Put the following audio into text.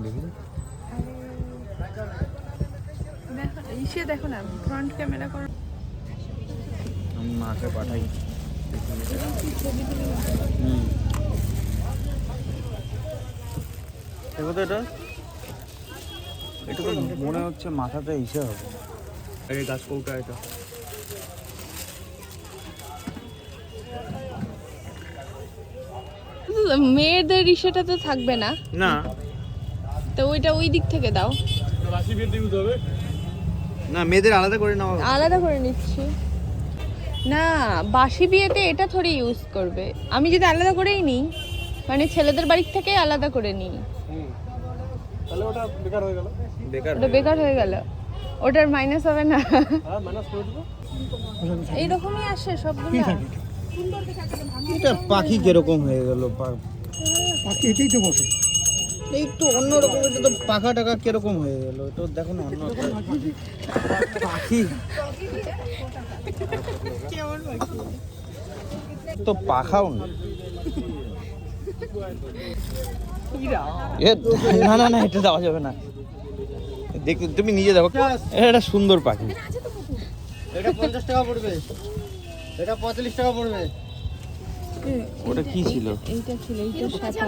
দেখি ইসে দেখো না, ফ্রন্ট ক্যামেরা করো। আমি মাকে পাঠাই। দেখো তো এটা, এটা তো মনে হচ্ছে মাথাতে ইসে হবে। এই গাছ কৌটা এটা। মেয়েদের ইসেটা তো থাকবে না, না তো ওইটা ওই দিক থেকে দাও। না, মেয়েদের আলাদা করে নাও। আলাদা করে নিচ্ছি না, বাসি বিয়েতে এটা থোড়ি ইউজ করবে। আমি যদি আলাদা করেই নিই, মানে ছেলেদের বাড়ির থেকে আলাদা করে নিই, তাহলে ওটা বেকার হয়ে গেল। বেকার ওটা বেকার হয়ে গেল, ওটার মাইনাস হবে না। হ্যাঁ, মাইনাস করে দেবো। এইরকমই আসে সবগুলো। এটা পাখি কিরকম হয়ে গেল? পাখি এটাই তো বসে। একটু অন্যরকম, এটা তো পাখা টাকা কিরকম হয়ে গেল? তো দেখো না, অন্য পাখি তো পাখাও না। না না না, এটা দেওয়া যাবে না। দেখ, তুমি নিজে দেখো, এটা একটা সুন্দর পাখি। এটা 50 টাকা পড়বে, এটা 45 টাকা পড়বে। ওটা কি ছিল? এইটা ছিল, এইটার সাথে